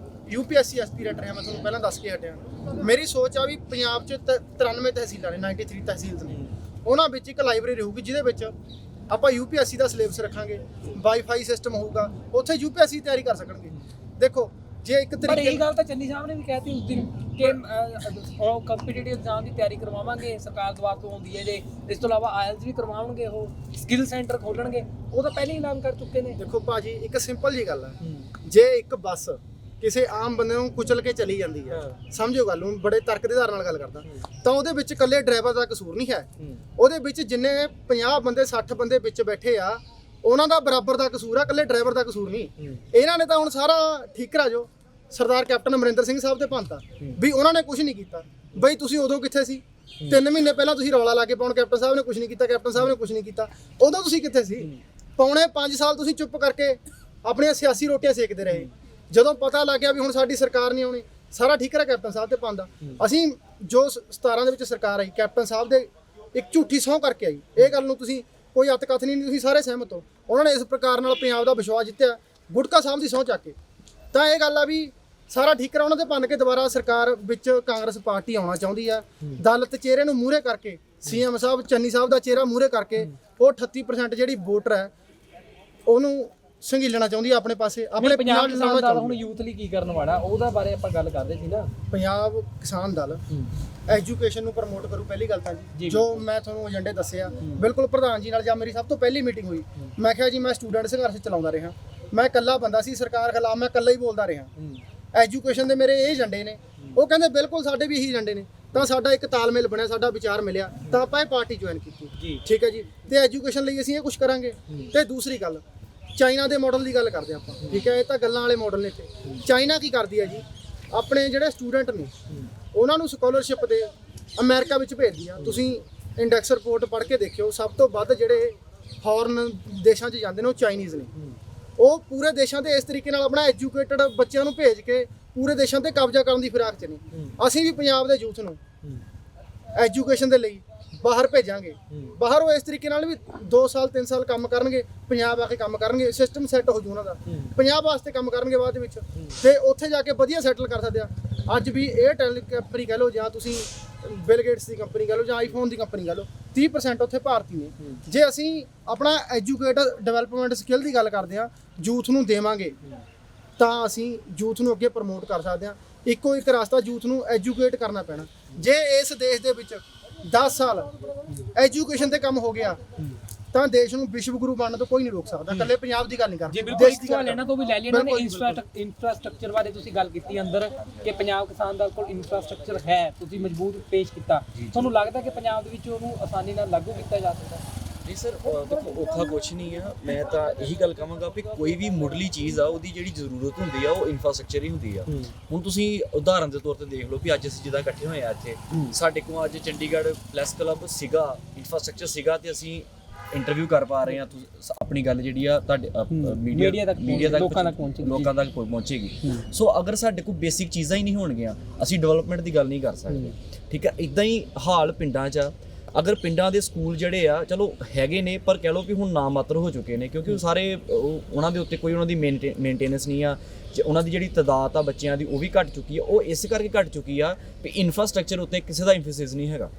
UPSC ਐਸਪੀਰੈਂਟ ਰਿਹਾ, ਮੈਂ ਤੁਹਾਨੂੰ ਪਹਿਲਾਂ ਦੱਸ ਕੇ ਹਟਿਆ। ਮੇਰੀ ਸੋਚ ਆ ਵੀ ਪੰਜਾਬ 'ਚ 93 ਤਹਿਸੀਲਾਂ ਨੇ, 93 ਤਹਿਸੀਲ ਨੇ। ਉਹਨਾਂ ਵਿੱਚ ਇੱਕ ਲਾਇਬ੍ਰੇਰੀ ਹੋਊਗੀ ਜਿਹਦੇ ਵਿੱਚ ਆਪਾਂ UPSC ਦਾ ਸਿਲੇਬਸ ਰੱਖਾਂਗੇ, ਵਾਈਫਾਈ ਸਿਸਟਮ ਹੋਊਗਾ, ਉੱਥੇ UPSC ਤਿਆਰੀ ਕਰ ਸਕਣਗੇ। ਦੇਖੋ ਜੇ ਇੱਕ ਪਰ ਇਹ ਗੱਲ ਤਾਂ ਚੰਨੀ ਸਾਹਿਬ ਨੇ ਵੀ ਕਹਿਤੀ ਉਸ ਦਿਨ ਕਿ ਕੰਪੀਟੀਟਿਵ ਐਗਜ਼ਾਮ ਦੀ ਤਿਆਰੀ ਕਰਵਾਵਾਂਗੇ, ਸਰਕਾਰ ਦੁਆਰਾ ਤੋਂ ਆਉਂਦੀ ਹੈ। ਜੇ ਇਸ ਤੋਂ ਇਲਾਵਾ IELTS ਵੀ ਕਰਵਾਉਣਗੇ, ਉਹ ਸਕਿੱਲ ਸੈਂਟਰ ਖੋਲਣਗੇ, ਉਹ ਤਾਂ ਪਹਿਲਾਂ ਹੀ ਐਲਾਨ ਕਰ ਚੁੱਕੇ ਨੇ। ਦੇਖੋ ਭਾਜੀ ਇੱਕ ਸਿੰਪਲ ਜੀ ਗੱਲ ਹੈ, ਜੇ ਇੱਕ ਬੱਸ ਕਿਸੇ ਆਮ ਬੰਦੇ ਨੂੰ ਕੁਚਲ ਕੇ ਚਲੀ ਜਾਂਦੀ ਹੈ, ਸਮਝੋ ਗੱਲ ਨੂੰ, ਬੜੇ ਤਰਕ ਦੇ ਆਧਾਰ ਨਾਲ ਗੱਲ ਕਰਦਾ, ਤਾਂ ਉਹਦੇ ਵਿੱਚ ਇਕੱਲੇ ਡਰਾਈਵਰ ਦਾ ਕਸੂਰ ਨਹੀਂ ਹੈ। ਉਹਦੇ ਵਿੱਚ ਜਿੰਨੇ 50 ਬੰਦੇ 60 ਬੰਦੇ ਵਿੱਚ ਬੈਠੇ ਆ, ਉਹਨਾਂ ਦਾ ਬਰਾਬਰ ਦਾ ਕਸੂਰ ਆ, ਇਕੱਲੇ ਡਰਾਈਵਰ ਦਾ ਕਸੂਰ ਨਹੀਂ। ਇਹਨਾਂ ਨੇ ਤਾਂ ਹੁਣ ਸਾਰਾ ਠੀਕ ਕਰਾ ਜੋ ਸਰਦਾਰ ਕੈਪਟਨ ਅਮਰਿੰਦਰ ਸਿੰਘ ਸਾਹਿਬ ਤੇ ਭੰਨਤਾ ਵੀ ਉਹਨਾਂ ਨੇ ਕੁਝ ਨਹੀਂ ਕੀਤਾ। ਬਈ ਤੁਸੀਂ ਉਦੋਂ ਕਿੱਥੇ ਸੀ? 3 ਮਹੀਨੇ ਪਹਿਲਾਂ ਤੁਸੀਂ ਰੌਲਾ ਲਾ ਕੇ ਪਾਉਣ ਕੈਪਟਨ ਸਾਹਿਬ ਨੇ ਕੁਝ ਨਹੀਂ ਕੀਤਾ, ਕੈਪਟਨ ਸਾਹਿਬ ਨੇ ਕੁਝ ਨਹੀਂ ਕੀਤਾ, ਉਦੋਂ ਤੁਸੀਂ ਕਿੱਥੇ ਸੀ? ਪੌਣੇ 5 ਸਾਲ ਤੁਸੀਂ ਚੁੱਪ ਕਰਕੇ ਆਪਣੀਆਂ ਸਿਆਸੀ ਰੋਟੀਆਂ ਸੇਕਦੇ ਰਹੇ। ਜਦੋਂ ਪਤਾ ਲੱਗ ਗਿਆ ਵੀ ਹੁਣ ਸਾਡੀ ਸਰਕਾਰ ਨਹੀਂ ਆਉਣੀ, ਸਾਰਾ ਠੀਕ ਕਰਾ ਕੈਪਟਨ ਸਾਹਿਬ ਤੇ ਪਾਉਂਦਾ। ਅਸੀਂ ਜੋ 17 ਦੇ ਵਿੱਚ ਸਰਕਾਰ ਆਈ, ਕੈਪਟਨ ਸਾਹਿਬ ਦੇ ਇੱਕ ਝੂਠੀ ਸਹੁੰ ਕਰਕੇ ਆਈ। ਇਹ ਗੱਲ ਨੂੰ ਤੁਸੀਂ ਕੋਈ ਅੱਤ ਕਥਨੀ ਨਹੀਂ, ਤੁਸੀਂ ਸਾਰੇ ਸਹਿਮਤ ਹੋ। ਉਹਨਾਂ ਨੇ ਇਸ ਪ੍ਰਕਾਰ ਨਾਲ ਪੰਜਾਬ ਦਾ ਵਿਸ਼ਵਾਸ ਜਿੱਤਿਆ ਗੁਟਕਾ ਸਾਹਿਬ ਦੀ ਸਹੁੰ ਚੱਕ ਕੇ। ਤਾਂ ਇਹ ਗੱਲ ਆ ਵੀ ਸਾਰਾ ਠੀਕ ਕਰਾ ਉਹਨਾਂ ਦੇ ਭੰਨ ਕੇ ਦੁਬਾਰਾ ਸਰਕਾਰ ਵਿੱਚ ਕਾਂਗਰਸ ਪਾਰਟੀ ਆਉਣਾ ਚਾਹੁੰਦੀ ਆ। ਦਲਿਤ ਚਿਹਰੇ ਨੂੰ ਮੂਹਰੇ ਕਰਕੇ, ਸੀਐਮ ਸਾਹਿਬ ਚੰਨੀ ਸਾਹਿਬ ਦਾ ਚਿਹਰਾ ਮੂਹਰੇ ਕਰਕੇ ਉਹ 38% ਜਿਹੜੀ ਵੋਟਰ ਹੈ ਉਹਨੂੰ ਸੰਘੀਲਣਾ ਚਾਹੁੰਦੀ ਆ ਆਪਣੇ ਪਾਸੇ, ਆਪਣੇ ਪੰਜਾਬ ਕਿਸਾਨ ਦਲ ਹੁਣ ਯੂਥ ਲਈ ਕੀ ਕਰਨ ਵਾਲਾ, ਉਹਦਾ ਬਾਰੇ ਆਪਾਂ ਗੱਲ ਕਰਦੇ ਸੀ ਨਾ। ਪੰਜਾਬ ਕਿਸਾਨ ਦਲ ਐਜੂਕੇਸ਼ਨ ਨੂੰ ਪ੍ਰਮੋਟ ਕਰੂ। ਪਹਿਲੀ ਗੱਲ ਤਾਂ ਜੀ ਜੋ ਮੈਂ ਤੁਹਾਨੂੰ ਏਜੰਡੇ ਦੱਸਿਆ, ਬਿਲਕੁਲ ਪ੍ਰਧਾਨ ਜੀ ਨਾਲ ਜਾਂ ਮੇਰੀ ਸਭ ਤੋਂ ਪਹਿਲੀ ਮੀਟਿੰਗ ਹੋਈ, ਮੈਂ ਕਿਹਾ ਜੀ ਮੈਂ ਸਟੂਡੈਂਟ ਸੰਘਰਸ਼ ਚਲਾਉਂਦਾ ਰਿਹਾ, ਮੈਂ ਇਕੱਲਾ ਬੰਦਾ ਸੀ ਸਰਕਾਰ ਖਿਲਾਫ, ਮੈਂ ਇਕੱਲਾ ਹੀ ਬੋਲਦਾ ਰਿਹਾ। ਐਜੂਕੇਸ਼ਨ ਦੇ ਮੇਰੇ ਇਹ ਏਜੰਡੇ ਨੇ। ਉਹ ਕਹਿੰਦੇ ਬਿਲਕੁਲ ਸਾਡੇ ਵੀ ਇਹੀ ਏਜੰਡੇ ਨੇ। ਤਾਂ ਸਾਡਾ ਇੱਕ ਤਾਲਮੇਲ ਬਣਿਆ, ਸਾਡਾ ਵਿਚਾਰ ਮਿਲਿਆ, ਤਾਂ ਆਪਾਂ ਇਹ ਪਾਰਟੀ ਜੁਆਇਨ ਕੀਤੀ। ਠੀਕ ਹੈ ਜੀ। ਤੇ ਐਜੂਕੇਸ਼ਨ ਲਈ ਅਸੀਂ ਇਹ ਕੁਝ ਕਰਾਂਗੇ। ਤੇ ਦੂਸਰੀ ਗੱਲ, ਚਾਈਨਾ ਦੇ ਮਾਡਲ ਦੀ ਗੱਲ ਕਰਦੇ ਆਪਾਂ। ਠੀਕ ਹੈ, ਇਹ ਤਾਂ ਗੱਲਾਂ ਵਾਲੇ ਮਾਡਲ ਨੇ। ਇੱਥੇ ਚਾਈਨਾ ਕੀ ਕਰਦੀ ਹੈ ਜੀ, ਆਪਣੇ ਜਿਹੜੇ ਸਟੂਡੈਂਟ ਨੇ ਉਹਨਾਂ ਨੂੰ ਸਕਾਲਰਸ਼ਿਪ ਦੇ ਅਮਰੀਕਾ ਵਿੱਚ ਭੇਜਦੀ ਆ। ਤੁਸੀਂ ਇੰਡੈਕਸ ਰਿਪੋਰਟ ਪੜ੍ਹ ਕੇ ਦੇਖਿਓ, ਸਭ ਤੋਂ ਵੱਧ ਜਿਹੜੇ ਫੋਰਨ ਦੇਸ਼ਾਂ 'ਚ ਜਾਂਦੇ ਨੇ ਉਹ ਚਾਈਨੀਜ਼ ਨੇ। ਉਹ ਪੂਰੇ ਦੇਸ਼ਾਂ ਦੇ ਇਸ ਤਰੀਕੇ ਨਾਲ ਆਪਣਾ ਐਜੂਕੇਟਡ ਬੱਚਿਆਂ ਨੂੰ ਭੇਜ ਕੇ ਪੂਰੇ ਦੇਸ਼ਾਂ ਤੇ ਕਬਜ਼ਾ ਕਰਨ ਦੀ ਫਿਰਾਕ 'ਚ ਨੇ। ਅਸੀਂ ਵੀ ਪੰਜਾਬ ਦੇ ਯੂਥ ਨੂੰ ਐਜੂਕੇਸ਼ਨ ਦੇ ਲਈ ਬਾਹਰ ਭੇਜਾਂਗੇ। ਬਾਹਰ ਉਹ ਇਸ ਤਰੀਕੇ ਨਾਲ ਵੀ 2 ਸਾਲ 3 ਸਾਲ ਕੰਮ ਕਰਨਗੇ, ਪੰਜਾਬ ਆ ਕੇ ਕੰਮ ਕਰਨਗੇ, ਸਿਸਟਮ ਸੈੱਟ ਹੋ ਜੂ ਉਹਨਾਂ ਦਾ, ਪੰਜਾਬ ਵਾਸਤੇ ਕੰਮ ਕਰਨਗੇ ਬਾਅਦ ਵਿੱਚ, ਤੇ ਉੱਥੇ ਜਾ ਕੇ ਵਧੀਆ ਸੈਟਲ ਕਰ ਸਕਦੇ ਆ। ਅੱਜ ਵੀ ਏਅਰਟੈਲ ਕੰਪਨੀ ਕਹਿ ਲਓ ਜਾਂ ਤੁਸੀਂ ਬਿਲ ਗੇਟਸ ਦੀ ਕੰਪਨੀ ਕਹਿ ਲਓ ਜਾਂ ਆਈਫੋਨ ਦੀ ਕੰਪਨੀ ਕਹਿ ਲਓ, 30% ਉੱਥੇ ਭਾਰਤੀ ਨੇ। ਜੇ ਅਸੀਂ ਆਪਣਾ ਐਜੂਕੇਟ ਡਿਵੈਲਪਮੈਂਟ ਸਕਿੱਲ ਦੀ ਗੱਲ ਕਰਦੇ ਆ, ਯੂਥ ਨੂੰ ਦੇਵਾਂਗੇ, ਤਾਂ ਅਸੀਂ ਯੂਥ ਨੂੰ ਅੱਗੇ ਪ੍ਰਮੋਟ ਕਰ ਸਕਦੇ ਆ। ਇੱਕੋ ਇੱਕ ਰਸਤਾ ਯੂਥ ਨੂੰ ਐਜੂਕੇਟ ਕਰਨਾ ਪੈਣਾ। ਜੇ ਇਸ ਦੇਸ਼ ਦੇ ਵਿੱਚ 10 ਸਾਲ ਐਜੂਕੇਸ਼ਨ ਤੇ ਕੰਮ ਹੋ ਗਿਆ ਤਾਂ ਦੇਸ਼ ਨੂੰ ਵਿਸ਼ਵ ਗੁਰੂ ਬਣਨ ਤੋਂ ਕੋਈ ਨਹੀਂ ਰੋਕ ਸਕਦਾ। ਇਕੱਲੇ ਪੰਜਾਬ ਦੀ ਗੱਲ ਨਹੀਂ ਕਰਦੇ, ਦੇਸ਼ ਦੀ ਗੱਲ ਇਹਨਾਂ ਤੋਂ ਵੀ ਲੈ ਲਈ। ਇਹਨਾਂ ਨੇ ਇਨਫਰਾਸਟ੍ਰਕਚਰ ਬਾਰੇ ਤੁਸੀਂ ਗੱਲ ਕੀਤੀ ਅੰਦਰ ਕਿ ਪੰਜਾਬ ਕਿਸਾਨ ਦਲ ਕੋਲ ਇਨਫਰਾਸਟ੍ਰਕਚਰ ਹੈ, ਤੁਸੀਂ ਮਜ਼ਬੂਤ ਪੇਸ਼ ਕੀਤਾ। ਤੁਹਾਨੂੰ ਲੱਗਦਾ ਕਿ ਪੰਜਾਬ ਦੇ ਵਿੱਚ ਉਹਨੂੰ ਆਸਾਨੀ ਨਾਲ ਲਾਗੂ ਕੀਤਾ ਜਾ ਸਕਦਾ? ਨਹੀਂ ਸਰ, ਦੇਖੋ ਔਖਾ ਕੁਛ ਨਹੀਂ ਆ। ਮੈਂ ਤਾਂ ਇਹੀ ਗੱਲ ਕਹਾਂਗਾ ਵੀ ਕੋਈ ਵੀ ਮੁੱਢਲੀ ਚੀਜ਼ ਆ ਉਹਦੀ ਜਿਹੜੀ ਜ਼ਰੂਰਤ ਹੁੰਦੀ ਆ ਉਹ ਇਨਫਰਾਸਟ੍ਰਕਚਰ ਹੀ ਹੁੰਦੀ ਆ। ਹੁਣ ਤੁਸੀਂ ਉਦਾਹਰਨ ਦੇ ਤੌਰ ਤੇ ਦੇਖ ਲਓ ਵੀ ਅੱਜ ਅਸੀਂ ਜਿੱਦਾਂ ਇਕੱਠੇ ਹੋਏ ਆ ਇੱਥੇ, ਸਾਡੇ ਕੋਲ ਅੱਜ ਚੰਡੀਗੜ੍ਹ ਪ੍ਰੈਸ ਕਲੱਬ ਸੀਗਾ, ਇਨਫਰਾਸਟ੍ਰਕਚਰ ਸੀਗਾ, ਤੇ ਅਸੀਂ ਇੰਟਰਵਿਊ ਕਰ ਪਾ ਰਹੇ ਆ। ਆਪਣੀ ਗੱਲ ਜਿਹੜੀ ਆ ਤੁਹਾਡੇ ਮੀਡੀਆ ਤੱਕ ਲੋਕਾਂ ਤੱਕ ਪਹੁੰਚੇਗੀ। ਸੋ ਅਗਰ ਸਾਡੇ ਕੋਲ ਬੇਸਿਕ ਚੀਜ਼ਾਂ ਹੀ ਨਹੀਂ ਹੋਣਗੀਆਂ, ਅਸੀਂ ਡਿਵੈਲਪਮੈਂਟ ਦੀ ਗੱਲ ਨਹੀਂ ਕਰ ਸਕਦੇ। ਠੀਕ ਹੈ, ਇਦਾਂ ਹੀ ਹਾਲ ਪਿੰਡਾਂ 'ਚ ਆ। ਅਗਰ ਪਿੰਡਾਂ ਦੇ ਸਕੂਲ ਜਿਹੜੇ ਆ ਚਲੋ ਹੈਗੇ ਨੇ, ਪਰ ਕਹਿ ਲਓ ਵੀ ਹੁਣ ਨਾ ਮਾਤਰ ਹੋ ਚੁੱਕੇ ਨੇ, ਕਿਉਂਕਿ ਉਹ ਸਾਰੇ ਉਹਨਾਂ ਦੇ ਉੱਤੇ ਕੋਈ ਉਹਨਾਂ ਦੀ ਮੇਨਟੇਨੈਂਸ ਨਹੀਂ ਆ। ਉਹਨਾਂ ਦੀ ਜਿਹੜੀ ਤਾਦਾਦ ਆ ਬੱਚਿਆਂ ਦੀ ਉਹ ਵੀ ਘਟ ਚੁੱਕੀ ਆ। ਉਹ ਇਸ ਕਰਕੇ ਘਟ ਚੁੱਕੀ ਆ ਵੀ ਇਨਫਰਾਸਟ੍ਰਕਚਰ ਉੱਤੇ ਕਿਸੇ ਦਾ ਇੰਫੋਸਿਸ ਨਹੀਂ ਹੈਗਾ।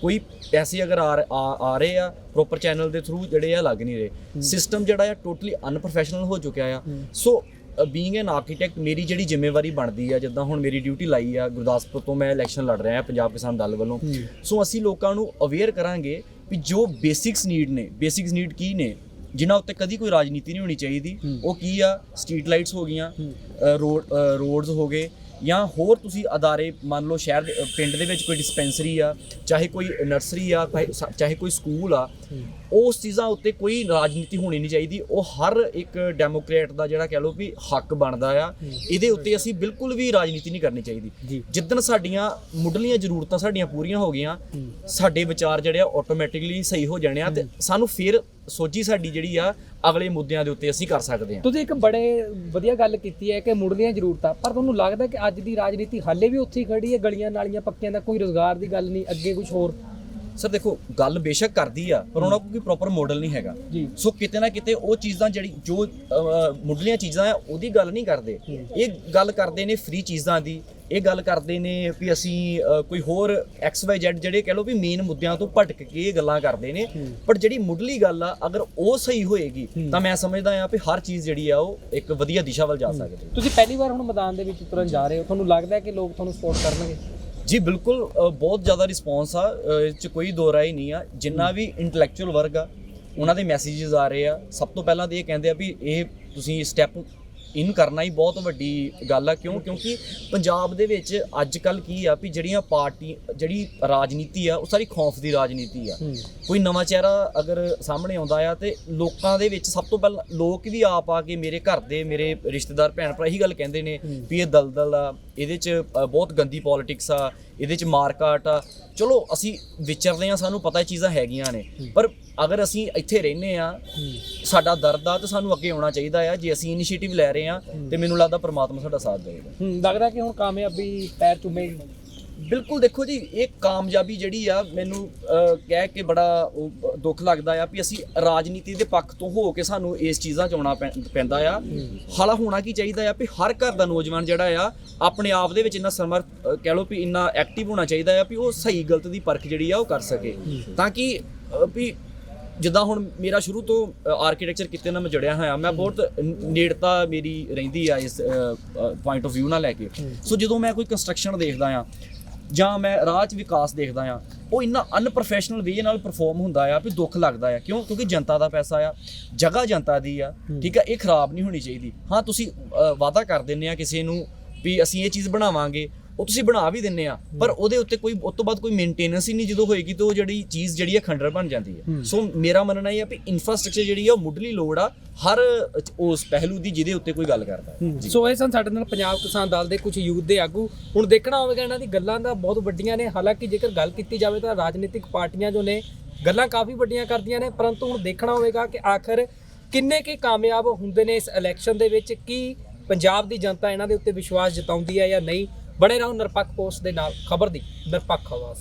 ਕੋਈ ਪੈਸੇ ਅਗਰ ਆ ਰਹੇ ਆ ਪ੍ਰੋਪਰ ਚੈਨਲ ਦੇ ਥਰੂ ਜਿਹੜੇ ਆ ਲੱਗ ਨਹੀਂ ਰਹੇ। ਸਿਸਟਮ ਜਿਹੜਾ ਆ ਟੋਟਲੀ ਅਨਪ੍ਰੋਫੈਸ਼ਨਲ ਹੋ ਚੁੱਕਿਆ ਆ। ਸੋ ਬੀਇੰਗ ਐਨ ਆਰਕੀਟੈਕਟ ਮੇਰੀ ਜਿਹੜੀ ਜ਼ਿੰਮੇਵਾਰੀ ਬਣਦੀ ਆ, ਜਿੱਦਾਂ ਹੁਣ ਮੇਰੀ ਡਿਊਟੀ ਲਾਈ ਆ ਗੁਰਦਾਸਪੁਰ ਤੋਂ, ਮੈਂ ਇਲੈਕਸ਼ਨ ਲੜ ਰਿਹਾ ਪੰਜਾਬ ਕਿਸਾਨ ਦਲ ਵੱਲੋਂ। ਸੋ ਅਸੀਂ ਲੋਕਾਂ ਨੂੰ ਅਵੇਅਰ ਕਰਾਂਗੇ ਵੀ ਜੋ ਬੇਸਿਕਸ ਨੀਡ ਕੀ ਨੇ, ਜਿਨ੍ਹਾਂ ਉੱਤੇ ਕਦੀ ਕੋਈ ਰਾਜਨੀਤੀ ਨਹੀਂ ਹੋਣੀ ਚਾਹੀਦੀ, ਉਹ ਕੀ ਆ? ਸਟਰੀਟ ਲਾਈਟਸ ਹੋ ਗਈਆਂ, ਰੋਡਸ ਹੋ ਗਏ, ਜਾਂ ਹੋਰ ਤੁਸੀਂ ਅਦਾਰੇ ਮੰਨ ਲਓ ਸ਼ਹਿਰ ਦੇ ਪਿੰਡ ਦੇ ਵਿੱਚ ਕੋਈ ਡਿਸਪੈਂਸਰੀ ਆ, ਚਾਹੇ ਕੋਈ ਨਰਸਰੀ ਆ, ਚਾਹੇ ਕੋਈ ਸਕੂਲ ਆ, ਉਸ ਚੀਜ਼ਾਂ ਉੱਤੇ ਕੋਈ ਰਾਜਨੀਤੀ ਹੋਣੀ ਨਹੀਂ ਚਾਹੀਦੀ। ਉਹ ਹਰ ਇੱਕ ਡੈਮੋਕ੍ਰੇਟ ਦਾ ਜਿਹੜਾ ਕਹਿ ਲਓ ਵੀ ਹੱਕ ਬਣਦਾ ਆ। ਇਹਦੇ ਉੱਤੇ ਅਸੀਂ ਬਿਲਕੁਲ ਵੀ ਰਾਜਨੀਤੀ ਨਹੀਂ ਕਰਨੀ ਚਾਹੀਦੀ। ਜਿੱਦਣ ਸਾਡੀਆਂ ਮੁੱਢਲੀਆਂ ਜ਼ਰੂਰਤਾਂ ਸਾਡੀਆਂ ਪੂਰੀਆਂ ਹੋ ਗਈਆਂ, ਸਾਡੇ ਵਿਚਾਰ ਜਿਹੜੇ ਆ ਆਟੋਮੈਟਿਕਲੀ ਸਹੀ ਹੋ ਜਾਣੇ ਆ, ਤੇ ਸਾਨੂੰ ਫਿਰ ਸੋਝੀ ਸਾਡੀ ਜਿਹੜੀ ਆ ਅਗਲੇ ਮੁੱਦਿਆਂ ਦੇ ਉੱਤੇ ਅਸੀਂ ਕਰ ਸਕਦੇ ਹਾਂ। ਤੁਸੀਂ ਇੱਕ ਬੜੇ ਵਧੀਆ ਗੱਲ ਕੀਤੀ ਹੈ ਕਿ ਮੁੱਢਲੀਆਂ ਜ਼ਰੂਰਤਾਂ, ਪਰ ਤੁਹਾਨੂੰ ਲੱਗਦਾ ਕਿ ਅੱਜ ਦੀ ਰਾਜਨੀਤੀ ਹਾਲੇ ਵੀ ਉੱਥੇ ਹੀ ਖੜੀ ਹੈ, ਗਲੀਆਂ ਨਾਲੀਆਂ ਪੱਕੀਆਂ ਦਾ, ਕੋਈ ਰੋਜ਼ਗਾਰ ਦੀ ਗੱਲ ਨਹੀਂ, ਅੱਗੇ ਕੁਝ ਹੋਰ? ਸਰ ਦੇਖੋ, ਗੱਲ ਬੇਸ਼ੱਕ ਕਰਦੀ ਆ, ਪਰ ਉਹਨਾਂ ਕੋਲ ਕੋਈ ਪ੍ਰੋਪਰ ਮਾਡਲ ਨਹੀਂ ਹੈਗਾ। ਸੋ ਕਿਤੇ ਨਾ ਕਿਤੇ ਉਹ ਚੀਜ਼ਾਂ ਜੋ ਮੁੱਢਲੀਆਂ ਚੀਜ਼ਾਂ ਆ ਉਹਦੀ ਗੱਲ ਨਹੀਂ ਕਰਦੇ। ਇਹ ਗੱਲ ਕਰਦੇ ਨੇ ਫ੍ਰੀ ਚੀਜ਼ਾਂ ਦੀ, ਇਹ ਗੱਲ ਕਰਦੇ ਨੇ ਵੀ ਅਸੀਂ ਕੋਈ ਹੋਰ XYZ ਜਿਹੜੇ ਕਹਿ ਲਓ ਵੀ ਮੇਨ ਮੁੱਦਿਆਂ ਤੋਂ ਭਟਕ ਕੇ ਇਹ ਗੱਲਾਂ ਕਰਦੇ ਨੇ। ਪਰ ਜਿਹੜੀ ਮੁੱਢਲੀ ਗੱਲ ਆ ਅਗਰ ਉਹ ਸਹੀ ਹੋਏਗੀ ਤਾਂ ਮੈਂ ਸਮਝਦਾ ਆ ਵੀ ਹਰ ਚੀਜ਼ ਜਿਹੜੀ ਆ ਉਹ ਇੱਕ ਵਧੀਆ ਦਿਸ਼ਾ ਵੱਲ ਜਾ ਸਕਦੀ ਹੈ। ਤੁਸੀਂ ਪਹਿਲੀ ਵਾਰ ਹੁਣ ਮੈਦਾਨ ਦੇ ਵਿੱਚ ਤੁਰਨ ਜਾ ਰਹੇ ਹੋ, ਤੁਹਾਨੂੰ ਲੱਗਦਾ ਕਿ ਲੋਕ ਤੁਹਾਨੂੰ ਸਪੋਰਟ ਕਰਨਗੇ? ਜੀ ਬਿਲਕੁਲ, ਬਹੁਤ ਜ਼ਿਆਦਾ ਰਿਸਪੌਂਸ ਆ, ਇਹ 'ਚ ਕੋਈ ਦੋ ਰਾਏ ਨਹੀਂ ਆ। ਜਿੰਨਾ ਵੀ ਇੰਟੈਲੈਕਚੁਅਲ ਵਰਗ ਆ ਉਹਨਾਂ ਦੇ ਮੈਸੇजेस ਆ ਰਹੇ ਆ। ਸਭ ਤੋਂ ਪਹਿਲਾਂ ਤਾਂ ਇਹ ਕਹਿੰਦੇ ਆ ਵੀ ਇਹ ਤੁਸੀਂ ਸਟੈਪ ਇਨ ਕਰਨਾ ਹੀ ਬਹੁਤ ਵੱਡੀ ਗੱਲ ਆ। ਕਿਉਂਕਿ ਪੰਜਾਬ ਦੇ ਵਿੱਚ ਅੱਜ ਕੱਲ ਕੀ ਆ ਵੀ ਜਿਹੜੀ ਰਾਜਨੀਤੀ ਆ ਉਹ ਸਾਰੀ ਖੌਫ ਦੀ ਰਾਜਨੀਤੀ ਆ। ਕੋਈ ਨਵਾਂ ਚਿਹਰਾ ਅਗਰ ਸਾਹਮਣੇ ਆਉਂਦਾ ਆ ਤੇ ਲੋਕਾਂ ਦੇ ਵਿੱਚ ਸਭ ਤੋਂ ਪਹਿਲਾਂ ਲੋਕ ਵੀ ਆਪ ਆ ਕੇ ਮੇਰੇ ਘਰ ਦੇ ਮੇਰੇ ਰਿਸ਼ਤੇਦਾਰ ਭੈਣ ਭਰਾ ਇਹੀ ਗੱਲ ਕਹਿੰਦੇ ਨੇ ਵੀ ਇਹ ਦਲਦਲ ਆ, ਇਹਦੇ 'ਚ ਬਹੁਤ ਗੰਦੀ ਪੋਲਿਟਿਕਸ ਆ, ਇਹਦੇ 'ਚ ਮਾਰਕਾਟ ਆ। ਚਲੋ ਅਸੀਂ ਵਿਚਰਦੇ ਆ, ਸਾਨੂੰ ਪਤਾ ਇਹ ਚੀਜ਼ਾਂ ਹੈਗੀਆਂ ਨੇ, ਪਰ ਅਗਰ ਅਸੀਂ ਇੱਥੇ ਰਹਿੰਦੇ ਆ, ਸਾਡਾ ਦਰਦ ਆ ਤੇ ਸਾਨੂੰ ਅੱਗੇ ਆਉਣਾ ਚਾਹੀਦਾ ਆ। ਜੇ ਅਸੀਂ ਇਨੀਸ਼ੀਏਟਿਵ ਲੈ ਰਹੇ ਆ ਤੇ ਮੈਨੂੰ ਲੱਗਦਾ ਪਰਮਾਤਮਾ ਸਾਡਾ ਸਾਥ ਦੇਵੇਗਾ। ਲੱਗਦਾ ਕਿ ਹੁਣ ਕਾਮਯਾਬੀ ਪੈਰ ਚੁੰਮੇਗੀ। ਬਿਲਕੁਲ, ਦੇਖੋ ਜੀ ਇਹ ਕਾਮਯਾਬੀ ਜਿਹੜੀ ਆ ਮੈਨੂੰ ਕਹਿ ਕੇ ਬੜਾ ਦੁੱਖ ਲੱਗਦਾ ਆ ਵੀ ਅਸੀਂ ਰਾਜਨੀਤੀ ਦੇ ਪੱਖ ਤੋਂ ਹੋ ਕੇ ਸਾਨੂੰ ਇਸ ਚੀਜ਼ਾਂ 'ਚ ਆਉਣਾ ਪੈਂਦਾ ਆ। ਹਾਲਾ ਹੋਣਾ ਕੀ ਚਾਹੀਦਾ ਆ ਵੀ ਹਰ ਘਰ ਦਾ ਨੌਜਵਾਨ ਜਿਹੜਾ ਆ ਆਪਣੇ ਆਪ ਦੇ ਵਿੱਚ ਇੰਨਾ ਸਮਰਥ ਕਹਿ ਲਓ ਵੀ ਇੰਨਾ ਐਕਟਿਵ ਹੋਣਾ ਚਾਹੀਦਾ ਆ ਵੀ ਉਹ ਸਹੀ ਗਲਤ ਦੀ ਪਰਖ ਜਿਹੜੀ ਆ ਉਹ ਕਰ ਸਕੇ, ਤਾਂ ਕਿ ਵੀ ਜਿੱਦਾਂ ਹੁਣ ਮੇਰਾ ਸ਼ੁਰੂ ਤੋਂ ਆਰਕੀਟੈਕਚਰ ਕਿਤੇ ਨਾਲ ਮੈਂ ਜੁੜਿਆ ਹੋਇਆ, ਮੈਂ ਬਹੁਤ ਨੇੜਤਾ ਮੇਰੀ ਰਹਿੰਦੀ ਆ ਇਸ ਪੁਆਇੰਟ ਆਫ ਵਿਊ ਨਾਲ ਲੈ ਕੇ। ਸੋ ਜਦੋਂ ਮੈਂ ਕੋਈ ਕੰਸਟਰਕਸ਼ਨ ਦੇਖਦਾ ਆ ਜਾਂ ਮੈਂ ਰਾਹ 'ਚ ਵਿਕਾਸ ਦੇਖਦਾ ਆ, ਉਹ ਇੰਨਾ ਅਨਪ੍ਰੋਫੈਸ਼ਨਲ ਵੇ ਨਾਲ ਪਰਫਾਰਮ ਹੁੰਦਾ ਆ ਵੀ ਦੁੱਖ ਲੱਗਦਾ ਆ। ਕਿਉਂਕਿ ਜਨਤਾ ਦਾ ਪੈਸਾ ਆ, ਜਗ੍ਹਾ ਜਨਤਾ ਦੀ ਆ, ਠੀਕ ਆ, ਇਹ ਖਰਾਬ ਨਹੀਂ ਹੋਣੀ ਚਾਹੀਦੀ। ਹਾਂ ਤੁਸੀਂ ਵਾਅਦਾ ਕਰ ਦਿੰਦੇ ਆ ਕਿਸੇ ਨੂੰ ਵੀ ਅਸੀਂ ਇਹ ਚੀਜ਼ ਬਣਾਵਾਂਗੇ, ਉਹ ਤੁਸੀਂ ਬਣਾ ਵੀ ਦਿੰਦੇ ਆ, ਪਰ ਉਹਦੇ ਉੱਤੇ ਕੋਈ ਉਸ ਤੋਂ ਬਾਅਦ ਕੋਈ ਮੇਨਟੇਨੈਂਸ ਹੀ ਨਹੀਂ ਜਦੋਂ ਹੋਏਗੀ ਤਾਂ ਉਹ ਜਿਹੜੀ ਚੀਜ਼ ਜਿਹੜੀ ਆ ਖੰਡਰ ਬਣ ਜਾਂਦੀ ਹੈ। ਸੋ ਮੇਰਾ ਮੰਨਣਾ ਇਹ ਆ ਵੀ ਇਨਫਰਾਸਟ੍ਰਕਚਰ ਜਿਹੜੀ ਆ ਉਹ ਮੁੱਢਲੀ ਲੋੜ ਆ ਹਰ ਉਸ ਪਹਿਲੂ ਦੀ ਜਿਹਦੇ ਉੱਤੇ ਕੋਈ ਗੱਲ ਕਰਦਾ। ਸੋ ਇਹ ਸਨ ਸਾਡੇ ਨਾਲ ਪੰਜਾਬ ਕਿਸਾਨ ਦਲ ਦੇ ਕੁਝ ਯੂਥ ਦੇ ਆਗੂ। ਹੁਣ ਦੇਖਣਾ ਹੋਵੇਗਾ ਇਹਨਾਂ ਦੀ ਗੱਲਾਂ ਦਾ ਬਹੁਤ ਵੱਡੀਆਂ ਨੇ। ਹਾਲਾਂਕਿ ਜੇਕਰ ਗੱਲ ਕੀਤੀ ਜਾਵੇ ਤਾਂ ਰਾਜਨੀਤਿਕ ਪਾਰਟੀਆਂ ਜੋ ਨੇ ਗੱਲਾਂ ਕਾਫੀ ਵੱਡੀਆਂ ਕਰਦੀਆਂ ਨੇ, ਪਰੰਤੂ ਹੁਣ ਦੇਖਣਾ ਹੋਵੇਗਾ ਕਿ ਆਖਰ ਕਿੰਨੇ ਕੁ ਕਾਮਯਾਬ ਹੁੰਦੇ ਨੇ ਇਸ ਇਲੈਕਸ਼ਨ ਦੇ ਵਿੱਚ। ਕੀ ਪੰਜਾਬ ਦੀ ਜਨਤਾ ਇਹਨਾਂ ਦੇ ਉੱਤੇ ਵਿਸ਼ਵਾਸ ਜਤਾਉਂਦੀ ਹੈ ਜਾਂ ਨਹੀਂ। ਬਣੇ ਰਹੋ ਨਿਰਪੱਖ ਪੋਸਟ ਦੇ ਨਾਲ, ਖਬਰ ਦੀ ਨਿਰਪੱਖ ਆਵਾਜ਼।